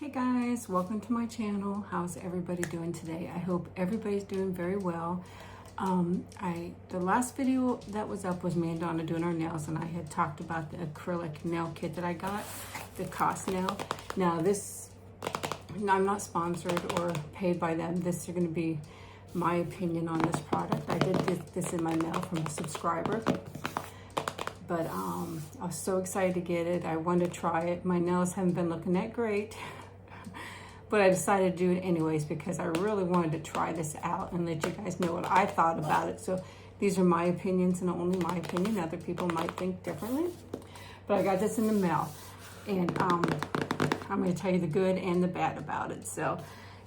Hey guys, welcome to my channel. How's everybody doing today? I hope everybody's doing very well. The last video that was up was me and Donna doing our nails, and I had talked about the acrylic nail kit that I got, the COSNAIL. Now this, I'm not sponsored or paid by them. This is going to be my opinion on this product. I did this in my mail from a subscriber. But I was so excited to get it. I wanted to try it. My nails haven't been looking that great, but I decided to do it anyways because I really wanted to try this out and let you guys know what I thought about it. So these are my opinions and only my opinion. Other people might think differently. But I got this in the mail, and I'm going to tell you the good and the bad about it. So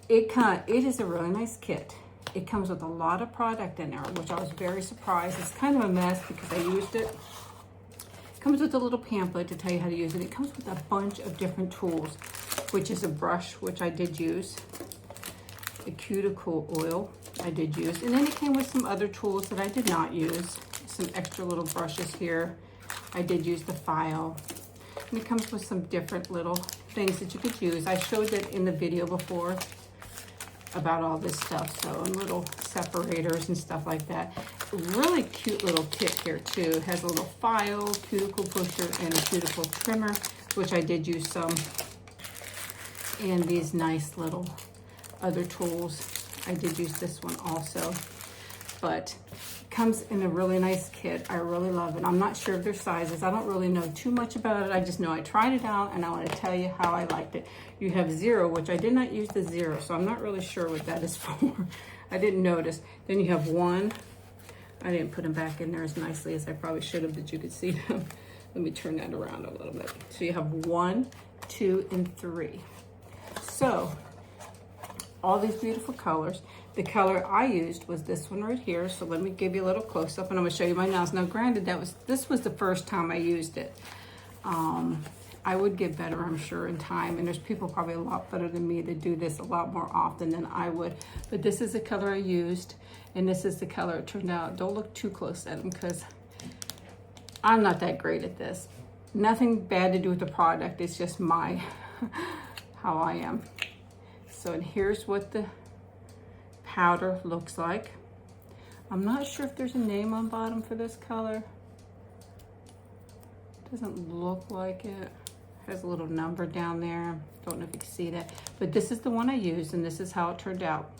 it is a really nice kit. It comes with a lot of product in there, which I was very surprised. It's kind of a mess because I used it. Comes with a little pamphlet to tell you how to use it. It comes with a bunch of different tools, which is a brush, which I did use, the Cuticle Oil I did use, and then it came with some other tools that I did not use, some extra little brushes here. I did use the file, and it comes with some different little things that you could use. I showed that in the video before about all this stuff, so and little separators and stuff like that. Really cute little kit here too. It has a little file, cuticle pusher, and a cuticle trimmer, which I did use some, and these nice little other tools. I did use this one also, but it comes in a really nice kit. I really love it. I'm not sure of their sizes. I don't really know too much about it. I just know I tried it out, and I want to tell you how I liked it. You have 0, which I did not use the 0, so I'm not really sure what that is for. I didn't notice. Then you have 1. I didn't put them back in there as nicely as I probably should have, that you could see them. Let me turn that around a little bit. So you have 1, 2, and 3. So all these beautiful colors. The color I used was this one right here. So let me give you a little close up, and I'm gonna show you my nails. Now granted, this was the first time I used it. I would get better, I'm sure, in time. And there's people probably a lot better than me that do this a lot more often than I would. But this is the color I used, and this is the color it turned out. Don't look too close at them because I'm not that great at this. Nothing bad to do with the product. It's just how I am. So, and here's what the powder looks like. I'm not sure if there's a name on bottom for this color. Doesn't look like it. Has a little number down there. Don't know if you can see that, but this is the one I used, and this is how it turned out.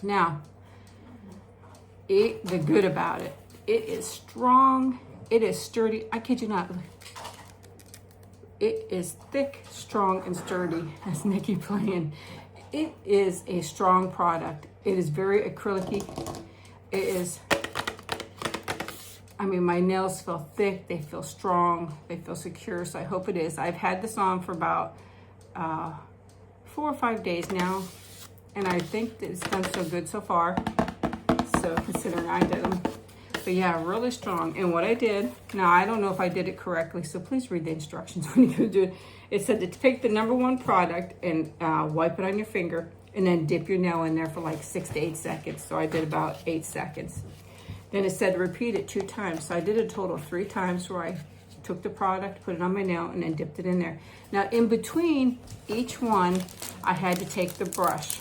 Now, the good about it, it is strong, it is sturdy. I kid you not. It is thick, strong, and sturdy, as Nikki playing. It is a strong product. It is very acrylic-y. It is, I mean, my nails feel thick, they feel strong, they feel secure, so I hope it is. I've had this on for about 4 or 5 days now, and I think that it's done so good so far, so considering I did them. But yeah, really strong. And what I did, now I don't know if I did it correctly, so please read the instructions when you go do it. It said to take the #1 product and wipe it on your finger, and then dip your nail in there for like 6 to 8 seconds. So I did about 8 seconds. Then it said repeat it 2 times. So I did a total of 3 times where I took the product, put it on my nail, and then dipped it in there. Now in between each one, I had to take the brush.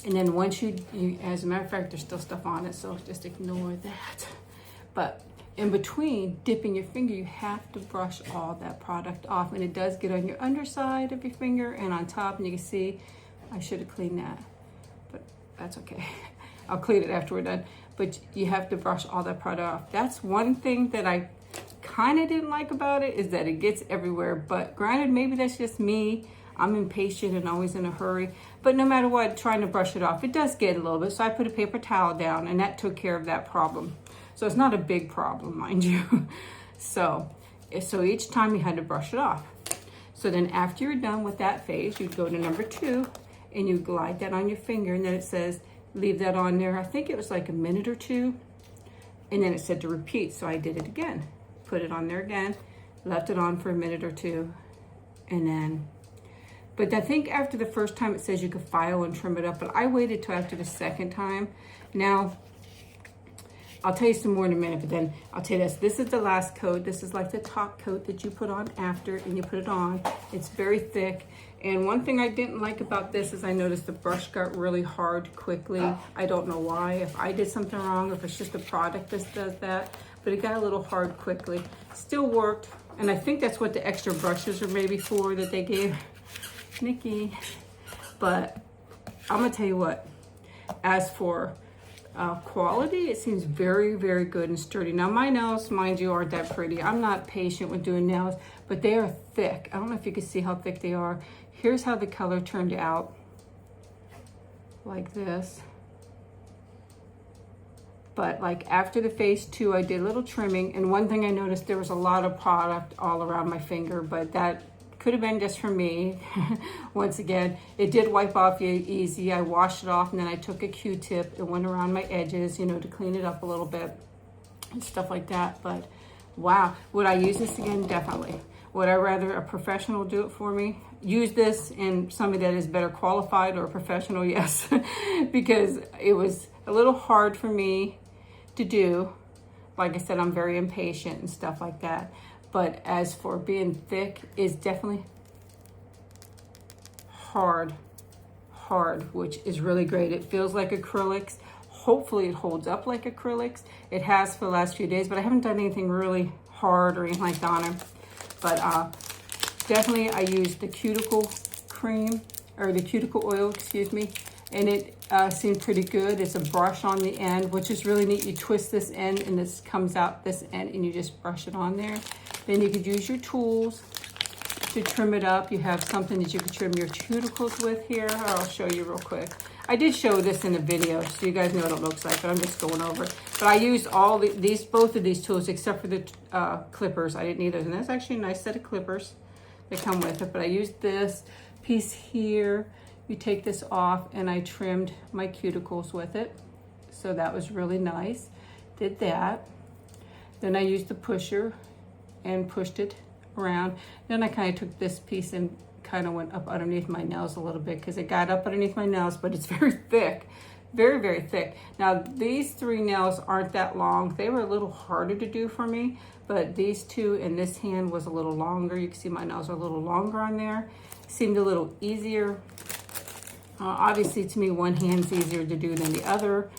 And then once you, as a matter of fact, there's still stuff on it, so just ignore that. But in between dipping your finger, you have to brush all that product off. And it does get on your underside of your finger and on top, and you can see, I should have cleaned that, but that's okay. I'll clean it after we're done. But you have to brush all that product off. That's one thing that I kind of didn't like about it, is that it gets everywhere. But granted, maybe that's just me. I'm impatient and always in a hurry. But no matter what, trying to brush it off, it does get a little bit. So I put a paper towel down, and that took care of that problem. So it's not a big problem, mind you. So each time you had to brush it off. So then after you're done with that phase, you'd go to #2, and you glide that on your finger, and then it says, leave that on there. I think it was like a minute or 2. And then it said to repeat. So I did it again. Put it on there again. Left it on for a minute or 2. And then, but I think after the first time it says you could file and trim it up. But I waited till after the second time. Now, I'll tell you some more in a minute, but then I'll tell you this. This is the last coat. This is like the top coat that you put on after, and you put it on. It's very thick. And one thing I didn't like about this is I noticed the brush got really hard quickly. I don't know why, if I did something wrong, or if it's just the product that does that, but it got a little hard quickly. Still worked, and I think that's what the extra brushes are maybe for that they gave Nikki. But I'm gonna tell you what, as for quality, it seems very, very good and sturdy. Now my nails, mind you, aren't that pretty. I'm not patient with doing nails, but they are thick. I don't know if you can see how thick they are. Here's how the color turned out, like this. But like after the phase 2, I did a little trimming, and one thing I noticed, there was a lot of product all around my finger, but that could have been just for me. Once again, it did wipe off easy. I washed it off, and then I took a Q-tip and went around my edges, you know, to clean it up a little bit and stuff like that. But wow, would I use this again? Definitely. Would I rather a professional do it for me? Use this and somebody that is better qualified or a professional? Yes, because it was a little hard for me to do. Like I said, I'm very impatient and stuff like that. But as for being thick, it's definitely hard, which is really great. It feels like acrylics. Hopefully it holds up like acrylics. It has for the last few days, but I haven't done anything really hard or anything like that on it. But definitely I used the cuticle cream, or the cuticle oil, excuse me, and it seemed pretty good. It's a brush on the end, which is really neat. You twist this end and this comes out this end, and you just brush it on there. Then you could use your tools to trim it up. You have something that you can trim your cuticles with here. I'll show you real quick. I did show this in a video, so you guys know what it looks like, but I'm just going over it. But I used all both of these tools except for the clippers. I didn't need those, and that's actually a nice set of clippers that come with it. But I used this piece here. You take this off, and I trimmed my cuticles with it. So that was really nice. Did that. Then I used the pusher and pushed it around. Then I kind of took this piece and kind of went up underneath my nails a little bit, because it got up underneath my nails, but it's very thick, very, very thick. Now these 3 nails aren't that long. They were a little harder to do for me, but these 2 and this hand was a little longer. You can see my nails are a little longer on there. Seemed a little easier. Obviously to me, one hand's easier to do than the other.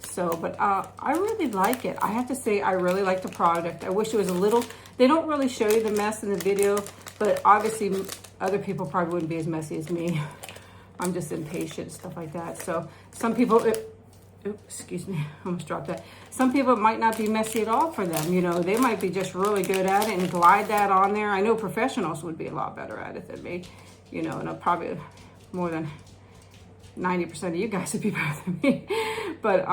So, but I really like it. I have to say, I really like the product. I wish it was a little, they don't really show you the mess in the video, but obviously other people probably wouldn't be as messy as me. I'm just impatient, stuff like that. So some people, excuse me, I almost dropped that. Some people, it might not be messy at all for them. You know, they might be just really good at it and glide that on there. I know professionals would be a lot better at it than me, you know, and I'll probably more than 90% of you guys would be better than me. But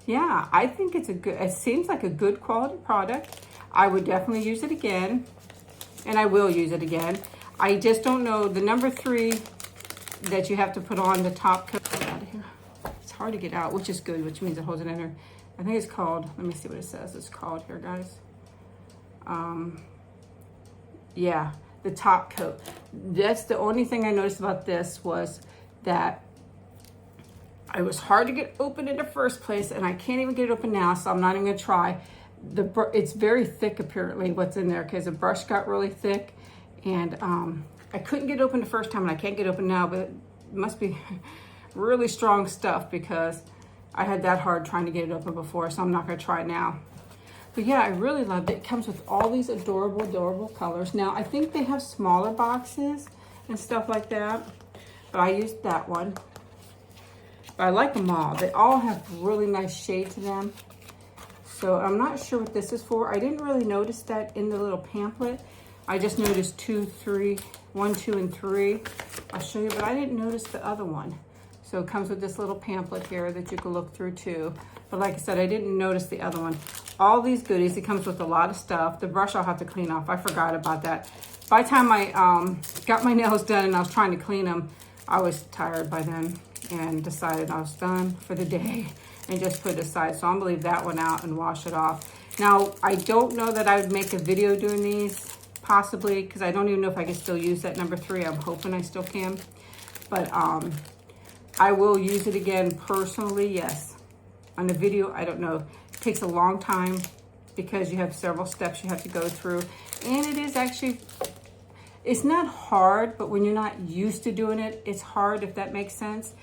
yeah, I think it's it seems like a good quality product. I would definitely use it again, and I will use it again. I just don't know the number 3 that you have to put on the top coat. Get out of here. It's hard to get out, which is good, which means it holds it in there. I think it's called, let me see what it says. It's called here, guys. Yeah, the top coat. That's the only thing I noticed about this, was that it was hard to get open in the first place, and I can't even get it open now, so I'm not even gonna try. It's very thick apparently, what's in there, because the brush got really thick, and I couldn't get it open the first time, and I can't get it open now, but it must be really strong stuff, because I had that hard trying to get it open before, so I'm not gonna try it now. But yeah, I really loved it. It comes with all these adorable, adorable colors. Now, I think they have smaller boxes and stuff like that, but I used that one. But I like them all. They all have really nice shade to them. So I'm not sure what this is for. I didn't really notice that in the little pamphlet. I just noticed 2, 3, 1, 2, and 3. I'll show you, but I didn't notice the other one. So it comes with this little pamphlet here that you can look through too. But like I said, I didn't notice the other one. All these goodies, it comes with a lot of stuff. The brush I'll have to clean off. I forgot about that. By the time I got my nails done and I was trying to clean them, I was tired by then and decided I was done for the day and just put it aside. So I'm gonna leave that one out and wash it off. Now, I don't know that I would make a video doing these, possibly, because I don't even know if I can still use that number 3. I'm hoping I still can. But I will use it again personally, yes. On the video, I don't know. takes a long time because you have several steps you have to go through. And it is actually, it's not hard, but when you're not used to doing it, it's hard, if that makes sense.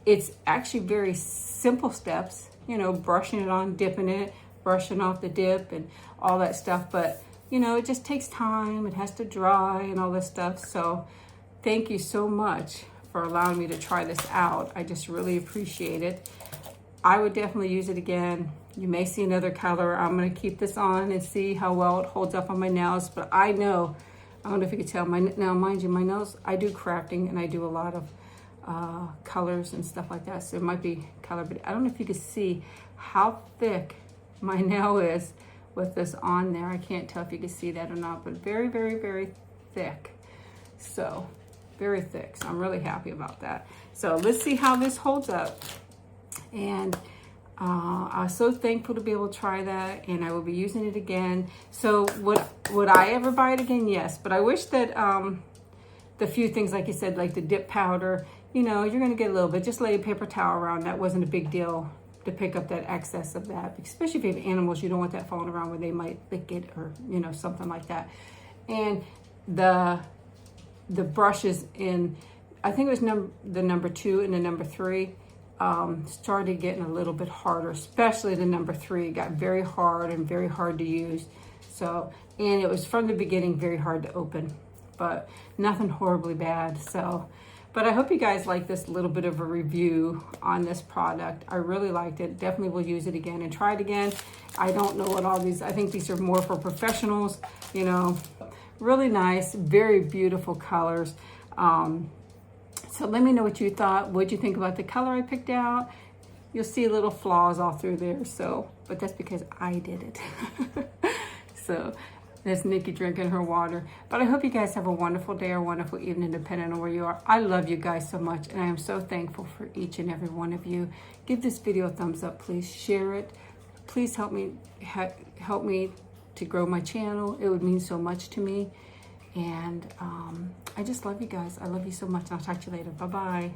It's actually very simple steps, you know, brushing it on, dipping it, brushing off the dip and all that stuff. But, you know, it just takes time. It has to dry and all this stuff. So thank you so much for allowing me to try this out. I just really appreciate it. I would definitely use it again. You may see another color. I'm going to keep this on and see how well it holds up on my nails. But I know, I don't know if you can tell, now mind you, my nails, I do crafting and I do a lot of colors and stuff like that. So it might be color, but I don't know if you can see how thick my nail is with this on there. I can't tell if you can see that or not, but very, very, very thick. So very thick. So I'm really happy about that. So let's see how this holds up. And I was so thankful to be able to try that, and I will be using it again. So would I ever buy it again? Yes, but I wish that the few things, like you said, like the dip powder, you know, you're going to get a little bit. Just lay a paper towel around. That wasn't a big deal to pick up that excess of that, especially if you have animals. You don't want that falling around where they might lick it or, you know, something like that. And the brushes in, I think it was the number 2 and the number 3. Started getting a little bit harder, especially the number 3. It got very hard and very hard to use. So, and it was from the beginning very hard to open, but nothing horribly bad. So, but I hope you guys like this little bit of a review on this product. I really liked it. Definitely will use it again and try it again. I don't know what all these, I think these are more for professionals, you know. Really nice, very beautiful colors. So let me know what you thought. What'd you think about the color I picked out? You'll see little flaws all through there. So, but that's because I did it. So that's Nikki drinking her water. But I hope you guys have a wonderful day or wonderful evening, depending on where you are. I love you guys so much, and I am so thankful for each and every one of you. Give this video a thumbs up, please. Share it. Please help me to grow my channel. It would mean so much to me. And I just love you guys. I love you so much. I'll talk to you later. Bye-bye.